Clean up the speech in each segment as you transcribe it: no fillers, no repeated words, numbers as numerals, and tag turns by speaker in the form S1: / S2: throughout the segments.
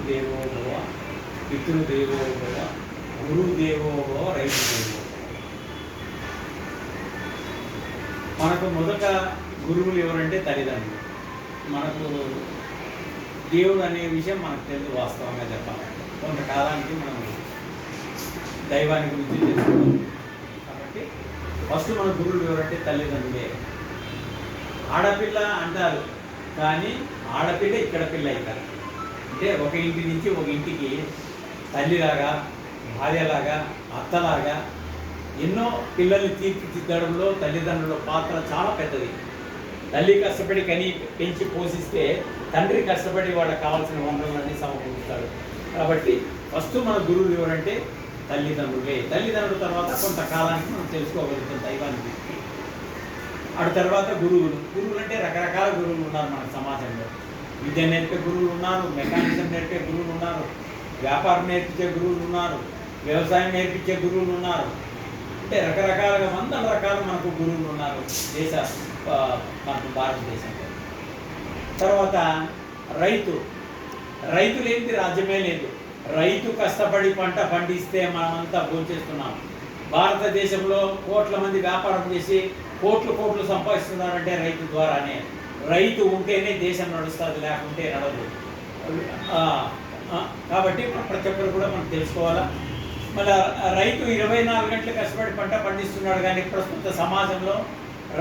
S1: మాతృదేవో భవ, పితృదేవో భవ, గురుదేవో భవ, రైతు దేవో. మనకు మొదట గురువులు ఎవరంటే తల్లిదండ్రులు. మనకు దేవుడు అనే విషయం మనకు తెలుసు. వాస్తవంగా చెప్పాలంటే కొంతకాలానికి మనం దైవాన్ని గురించి తెలుసుకోవాలి. కాబట్టి ఫస్ట్ మన గురువులు ఎవరంటే తల్లిదండ్రులే. ఆడపిల్ల అంటారు కానీ ఆడపిల్ల ఇక్కడ పిల్ల అవుతారు. అంటే ఒక ఇంటి నుంచి ఒక ఇంటికి తల్లిలాగా, భార్యలాగా, అత్తలాగా ఎన్నో పిల్లల్ని తీర్చిదిద్దడంలో తల్లిదండ్రుల పాత్ర చాలా పెద్దది. తల్లి కష్టపడి కని పెంచి పోషిస్తే తండ్రి కష్టపడి వాళ్ళకి కావాల్సిన వనరులన్నీ సమకూరుస్తాడు. కాబట్టి ఫస్ట్ మన గురువులు ఎవరంటే తల్లిదండ్రులే. తల్లిదండ్రుల తర్వాత కొంతకాలానికి మనం తెలుసుకోగలుగుతాం దైవాన్ని. ఆ తర్వాత గురువులు. గురువులు అంటే రకరకాల గురువులు ఉన్నారు మన సమాజంలో. విద్య నేర్పే గురువులు ఉన్నారు, మెకానిజం నేర్పే గురువులు ఉన్నారు, వ్యాపారం నేర్పించే గురువులు ఉన్నారు, వ్యవసాయం నేర్పించే గురువులు ఉన్నారు. అంటే రకరకాలుగా వందల రకాలు మనకు గురువులు ఉన్నారు మనకు భారతదేశంలో. తర్వాత రైతు. రైతు లేనిది రాజ్యమే లేదు. రైతు కష్టపడి పంట పండిస్తే మనమంతా భోంచేస్తున్నాం. భారతదేశంలో కోట్ల మంది వ్యాపారం చేసి కోట్లు సంపాదిస్తున్నారంటే రైతు ద్వారానే. రైతు ఉంటేనే దేశం నడుస్తుంది, లేకుంటే నడదు. కాబట్టి ప్రతి ఒక్కరు కూడా మనం తెలుసుకోవాలా. మళ్ళీ రైతు 24 గంటలు కష్టపడి పంట పండిస్తున్నాడు. కానీ ప్రస్తుత సమాజంలో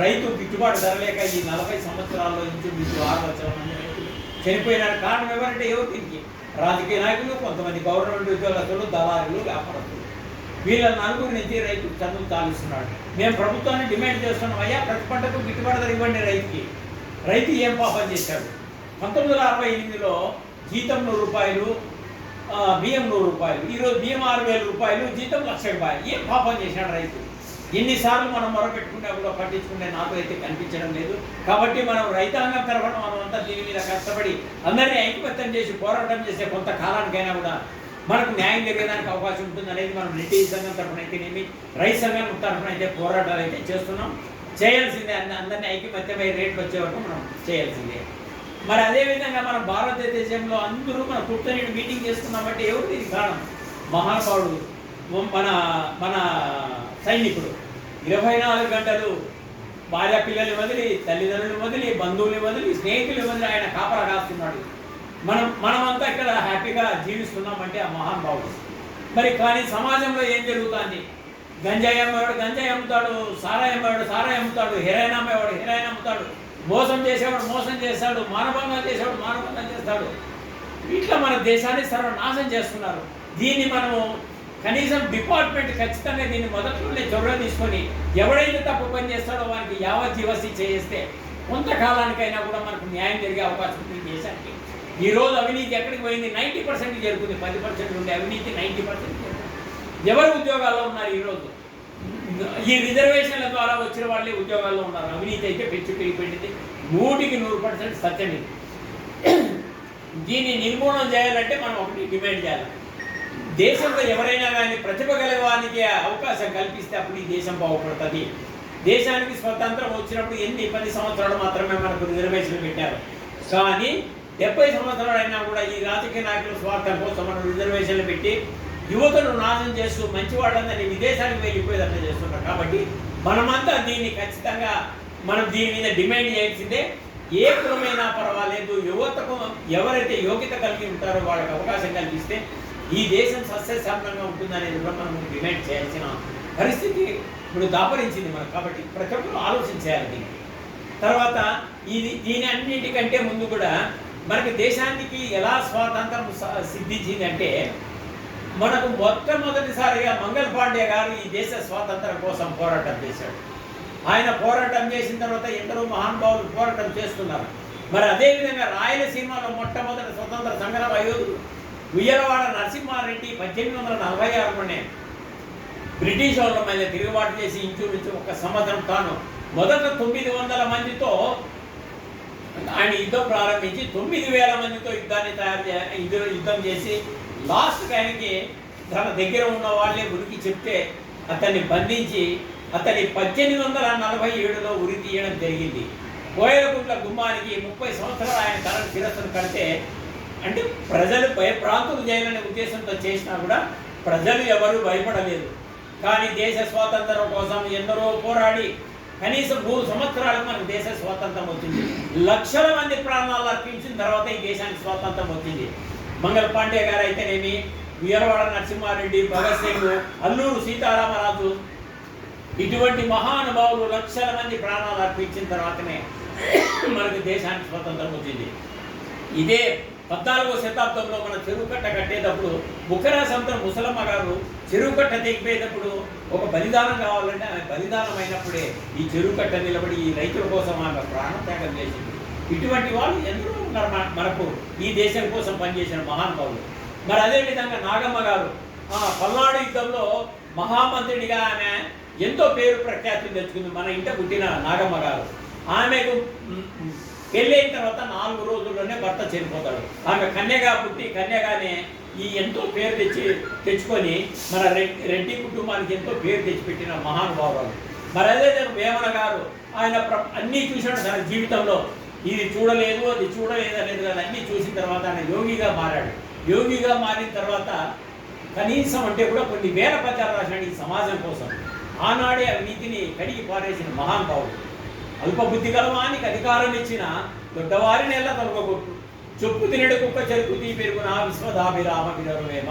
S1: రైతు గిట్టుబాటు ధర లేక ఈ 40 సంవత్సరాల్లో ఇంచుమించు 6 లక్షల మంది రైతులు చనిపోయినారు. కారణం ఎవరంటే దీనికి రాజకీయ నాయకులు, కొంతమంది గవర్నమెంట్ ఉద్యోగస్తులు, దళారులు, వ్యాపారస్తులు. వీళ్ళ నలుగురు నుంచి రైతు చదువు తాగిస్తున్నాడు. మేము ప్రభుత్వాన్ని డిమాండ్ చేస్తున్నాం, అయ్యా ప్రతి పంటకు గిట్టుబాటు ధర ఇవ్వండి రైతుకి. రైతు ఏం పాపం చేశాడు? 1968లో జీతం 100 రూపాయలు, బియ్యం 100 రూపాయలు. ఈరోజు బియ్యం 6,000 రూపాయలు, జీతం 1,00,000 రూపాయలు. ఏం పాపం చేశాడు రైతు? ఎన్నిసార్లు మనం మొరపెట్టుకుంటే కూడా పట్టించుకుంటే నాకు అయితే కనిపించడం లేదు. కాబట్టి మనం రైతాంగం తరఫున మనం అంతా దీని మీద కష్టపడి అందరినీ ఐకమత్యం చేసి పోరాటం చేసే కొంతకాలానికైనా కూడా మనకు న్యాయం జరిగేదానికి అవకాశం ఉంటుంది అనేది మనం రెడ్డి సంఘం తరఫున అయితేనేమి, రైతు సంఘం తరఫున అయితే పోరాటాలు అయితే చేస్తున్నాం. చేయాల్సిందే. అందరినీ ఐకమత్యమై రేట్లు వచ్చే వరకు మనం చేయాల్సిందే. మరి అదేవిధంగా మన భారతదేశంలో అందరూ మన కూర్చొని మీటింగ్ చేస్తున్నామంటే ఎవరు దీనికి కారణం? మహానుభావుడు, మన సైనికుడు 24 గంటలు భార్య పిల్లల్ని వదిలి, తల్లిదండ్రులు వదిలి, బంధువుల్ని వదిలి, స్నేహితులు వదిలి ఆయన కాపలా కాస్తున్నాడు. మనమంతా ఇక్కడ హ్యాపీగా జీవిస్తున్నామంటే ఆ మహానుభావుడు. మరి కానీ సమాజంలో ఏం జరుగుతుంది? గంజాయి అమ్మేవాడు గంజాయి అమ్ముతాడు, సారాయి అమ్మేవాడు సారాయి అమ్ముతాడు, హెరాయిన్ అమ్మేవాడు హెరాయిన్ అమ్ముతాడు, మోసం చేసేవాడు మోసం చేస్తాడు, మానభంగం చేసేవాడు మానభంగం చేస్తాడు. ఇట్లా మన దేశాన్ని సర్వనాశనం చేస్తున్నారు. దీన్ని మనము కనీసం డిపార్ట్మెంట్ ఖచ్చితంగా దీన్ని మొదట్లోనే చొరవ తీసుకొని ఎవడైతే తప్పు పని చేస్తాడో వారికి యావజ్జీవసి చేస్తే కొంతకాలానికైనా కూడా మనకు న్యాయం జరిగే అవకాశం ఉంది దేశానికి. ఈరోజు అవినీతి ఎక్కడికి పోయింది? 90% జరుగుతుంది. 10% ఉండే అవినీతి 90% జరుగుతుంది. ఎవరు ఉద్యోగాల్లో ఉన్నారు ఈరోజు? ఈ రిజర్వేషన్ల ద్వారా వచ్చిన వాళ్ళే ఉద్యోగాల్లో ఉన్నారు. అవినీతి అయితే పెంచి పెరిగిపోయింది. 100% సత్యం ఇది. దీన్ని నిర్మూలన చేయాలంటే మనం ఒకటి డిమాండ్ చేయాలి. దేశంలో ఎవరైనా కానీ ప్రతిభ గలవానికి అవకాశం కల్పిస్తే అప్పుడు ఈ దేశం బాగుపడుతుంది. దేశానికి స్వతంత్రం వచ్చినప్పుడు 10 సంవత్సరాలు మాత్రమే మనకు రిజర్వేషన్లు పెట్టారు. కానీ 70 సంవత్సరాలు అయినా కూడా ఈ రాజకీయ నాయకుల స్వార్థం కోసం మనం రిజర్వేషన్లు పెట్టి యువతను నాశనం చేస్తూ మంచి వాళ్ళందరినీ విదేశానికి వెళ్ళిపోయేదంతా చేస్తున్నారు. కాబట్టి మనమంతా దీన్ని ఖచ్చితంగా మనం దీని మీద డిమాండ్ చేయాల్సిందే. ఏ కులమైనా పర్వాలేదు, యువతకు ఎవరైతే యోగ్యత కలిగి ఉంటారో వాళ్ళకి అవకాశం కల్పిస్తే ఈ దేశం సస్యశామలంగా ఉంటుందనేది కూడా మనం డిమాండ్ చేయాల్సిన పరిస్థితి ఇప్పుడు దాపరించింది మనకు. కాబట్టి ప్రతి ఒక్కరు ఆలోచించాలి దీన్ని. తర్వాత దీని అన్నింటికంటే ముందు కూడా మనకి దేశానికి ఎలా స్వాతంత్రం సిద్ధించింది అంటే మనకు మొట్టమొదటిసారిగా మంగళ్ పాండే గారు ఈ దేశ స్వాతంత్రం కోసం పోరాటం చేశాడు. ఆయన పోరాటం చేసిన తర్వాత ఎందరో మహానుభావులు పోరాటం చేస్తున్నారు. మరి అదేవిధంగా రాయలసీమలో మొట్టమొదటి స్వతంత్ర సంగ్రామ యోధుడు ఉయ్యలవాడ నరసింహారెడ్డి 1846లోనే బ్రిటిష్ వాళ్ళ మీద తిరుగుబాటు చేసి ఇంచుమించు 1 సంవత్సరం తాను మొదట 900 మందితో ఆయన యుద్ధం ప్రారంభించి 9,000 మందితో యుద్ధం చేసి లాస్ట్కి ఆయనకి తన దగ్గర ఉన్న వాళ్ళే ఉరికి చెప్తే అతన్ని బంధించి అతని 1847లో ఉరి తీయడం జరిగింది. కోయలకుంట్ల గుమ్మానికి 30 సంవత్సరాలు ఆయన తన శిరస్సును కడితే అంటే ప్రజలు భయప్రాంతులు చేయాలనే ఉద్దేశంతో చేసినా కూడా ప్రజలు ఎవరు భయపడలేదు. కానీ దేశ స్వాతంత్రం కోసం ఎందరో పోరాడి కనీసం 3 సంవత్సరాలకు మనకు దేశ స్వాతంత్రం వచ్చింది. లక్షల మంది ప్రాణాలు అర్పించిన తర్వాత ఈ దేశానికి స్వాతంత్రం వచ్చింది. మంగళ పాండే గారు అయితేనేమి, వీరవాడ నరసింహారెడ్డి, భగత్ సింగ్, అల్లూరు సీతారామరాజు, ఇటువంటి మహానుభావులు లక్షల మంది ప్రాణాలు అర్పించిన తర్వాతనే మనకు దేశానికి స్వాతంత్రం వచ్చింది. ఇదే 14వ శతాబ్దంలో మన చెరువు కట్ట కట్టేటప్పుడు బుక్కరాసంతం ముసలమ్మ గారు చెరువు కట్ట తెగిపోయేటప్పుడు ఒక బలిదానం కావాలంటే ఆమె బలిదానం అయినప్పుడే ఈ చెరువు కట్ట నిలబడి ఈ రైతుల కోసం ఆమె ప్రాణత్యాగం చేసింది. ఇటువంటి వాళ్ళు ఎందరో ఉన్నారు మనకు ఈ దేశం కోసం పనిచేసిన మహానుభావులు. మరి అదేవిధంగా నాగమ్మ గారు పల్నాడు యుద్ధంలో మహామంత్రినిగా ఆమె ఎంతో పేరు ప్రఖ్యాతులు తెచ్చుకుంది. మన ఇంట పుట్టిన నాగమ్మ గారు. ఆమెకు పెళ్ళైన తర్వాత 4 రోజుల్లోనే భర్త చనిపోతాడు. ఆమె కన్యగా పుట్టి కన్యగానే ఈ ఎంతో పేరు తెచ్చుకొని మన రెడ్డి కుటుంబానికి ఎంతో పేరు తెచ్చిపెట్టిన మహానుభావులు. మరి అదే వేమన గారు ఆయన అన్నీ చూశాడు తన జీవితంలో. ఇది చూడలేదు అది చూడలేదు అనేది కదా, అన్నీ చూసిన తర్వాత ఆయన యోగిగా మారాడు. యోగిగా మారిన తర్వాత కనీసం అంటే కూడా కొన్ని వేల పద్యాలు రాశాడు ఈ సమాజం కోసం. ఆనాడే అవినీతిని కడిగి పారేసిన మహానుభావుడు. అల్పబుద్ధి గలవానికి అధికారం ఇచ్చిన దొడ్డవారిని ఎలా తొలగొట్టు, చెప్పు తినడు కుక్క చెరుకు తీ పెరుగున విశ్వదాభిరామ విరవేమ.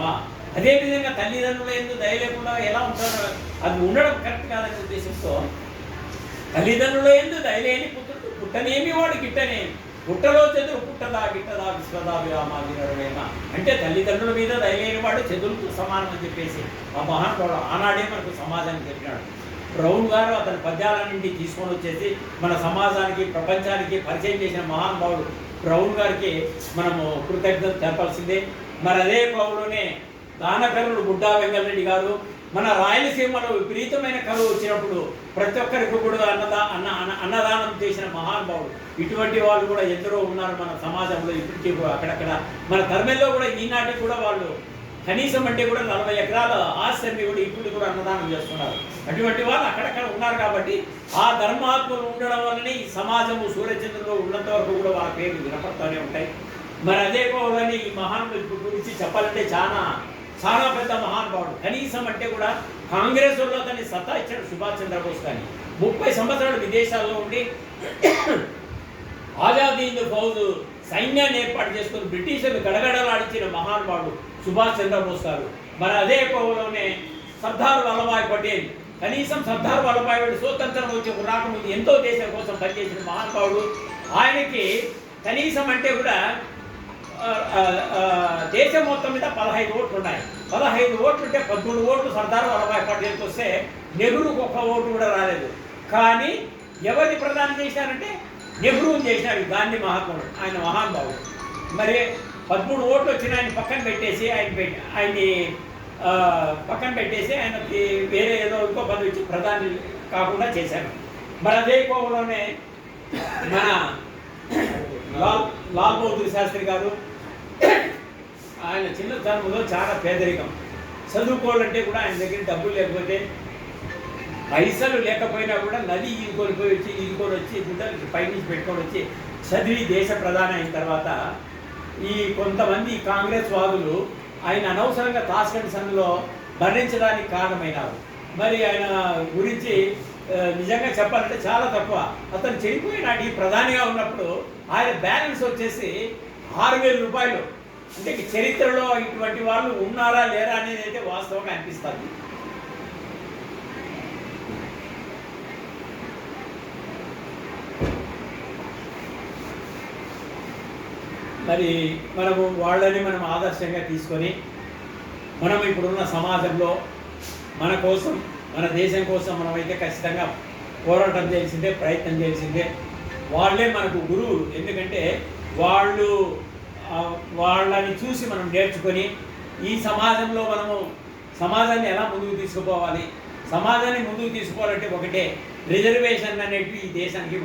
S1: అదేవిధంగా తల్లిదండ్రుల ఎందుకు దయ లేకుండా ఎలా ఉంటారో అది ఉండడం కరెక్ట్ కాదనే ఉద్దేశంతో తల్లిదండ్రుల ఎందుకు దయలేని పుత్రుడు పుట్టనేమి వాడు గిట్టనేమి, పుట్టలో చెదురు పుట్టదా గిట్టదా విశ్వదాభిరామ విరవేమ. అంటే తల్లిదండ్రుల మీద దయలేని వాడు చెదురుతో సమానం అని చెప్పేసి ఆ మహానుభావుడు ఆనాడే మనకు సమాజానికి చెప్పినాడు. బ్రౌన్ గారు అతని పద్యాలన్నింటినీ తీసుకొని వచ్చేసి మన సమాజానికి ప్రపంచానికి పరిచయం చేసిన మహానుభావుడు బ్రౌన్ గారికి మనము కృతజ్ఞత తెలపాల్సిందే. మరి అదే కోవలోనే దానకరుడు బుడ్డా వెంగళరెడ్డి గారు మన రాయలసీమలో విపరీతమైన కరువు వచ్చినప్పుడు ప్రతి ఒక్కరికి కూడా అన్నదానం చేసిన మహానుభావుడు. ఇటువంటి వాళ్ళు కూడా ఎందరో ఉన్నారు మన సమాజంలో. ఇప్పటికీ అక్కడక్కడ మన ధర్మంలో కూడా ఈనాటికి కూడా వాళ్ళు కనీసం అంటే కూడా 40 ఎకరాల ఆస్తి కూడా ఇప్పుడు కూడా అన్నదానం చేస్తున్నారు. అటువంటి వాళ్ళు అక్కడక్కడ ఉన్నారు. కాబట్టి ఆ ధర్మాత్మలు ఉండడం వల్లనే ఈ సమాజము సూర్యచంద్రులో ఉన్నంత వరకు కూడా వాళ్ళ పేర్లు వినపడుతూనే ఉంటాయి. మరి అదే కోవలని ఈ మహానుభావుడి గురించి చెప్పాలంటే చాలా పెద్ద మహానుభావుడు. కనీసం అంటే కూడా కాంగ్రెస్ వాళ్ళు అతన్ని సత్తా ఇచ్చాడు సుభాష్ చంద్రబోస్. కానీ 30 సంవత్సరాలు విదేశాల్లో ఉండి ఆజాదీ హింద్ ఫౌజ్ సైన్యాన్ని ఏర్పాటు చేసుకుని బ్రిటిషర్లు గడగడలాడించిన మహానుభావుడు సుభాష్ చంద్రబోస్ గారు. మరి అదే కోవలోనే సర్దార్ వల్లభాయ్ పటేల్. కనీసం సర్దార్ వల్లభాయ్ పటేల్ స్వతంత్రం వచ్చి రాకముందు ఎంతో దేశం కోసం పనిచేసిన మహానుభావుడు. ఆయనకి కనీసం అంటే కూడా దేశం మొత్తం మీద 15 ఓట్లు ఉన్నాయి. 15 ఓట్లు ఉంటే 13 ఓట్లు సర్దార్ వల్లభాయ్ పటేల్కి వస్తే నెహ్రూకి 1 ఓటు కూడా రాలేదు. కానీ ఎవరిని ప్రదానం చేశారంటే నెహ్రూని చేసినాడు గాంధీ మహాత్ముడు. ఆయన మహానుభావుడు. మరి 13 ఓట్లు వచ్చిన ఆయన పక్కన పెట్టేసి ఆయన్ని పక్కన పెట్టేసి ఆయనకి వేరే ఏదో ఇంకో పదవి ఇచ్చి ప్రధాని కాకుండా చేశారు. మరి అదే కోవలోనే మన లాల్ బహదూర్ శాస్త్రి గారు ఆయన చిన్నతనంలో చాలా పేదరికం. చదువుకోవాలంటే కూడా ఆయన దగ్గర డబ్బులు లేకపోతే పైసలు లేకపోయినా కూడా నది ఈదుకొని వచ్చి గుడ్డలకి పైనుంచి పెట్టుకొని వచ్చి చదివి దేశ ప్రధాని అయిన తర్వాత ఈ కొంతమంది కాంగ్రెస్ వాదులు ఆయన అనవసరంగా తాస్కండ్ సంఘంలో మరణించడానికి కారణమైనారు. మరి ఆయన గురించి నిజంగా చెప్పాలంటే చాలా తక్కువ. అతను చనిపోయినాడు ప్రధానిగా ఉన్నప్పుడు ఆయన బ్యాలెన్స్ వచ్చేసి 6,000 రూపాయలు. అంటే చరిత్రలో ఇటువంటి వాళ్ళు ఉన్నారా లేరా అనేది అయితే వాస్తవంగా అనిపిస్తుంది. మరి మనము వాళ్ళని మనం ఆదర్శంగా తీసుకొని మనం ఇప్పుడున్న సమాజంలో మన కోసం మన దేశం కోసం మనమైతే ఖచ్చితంగా పోరాటం చేయాల్సిందే, ప్రయత్నం చేయాల్సిందే. వాళ్ళే మనకు గురువులు. ఎందుకంటే వాళ్ళని చూసి మనం నేర్చుకొని ఈ సమాజంలో మనము సమాజాన్ని ఎలా ముందుకు తీసుకుపోవాలి. సమాజాన్ని ముందుకు తీసుకోవాలంటే ఒకటే రిజర్వేషన్ అనేటివి ఈ దేశానికి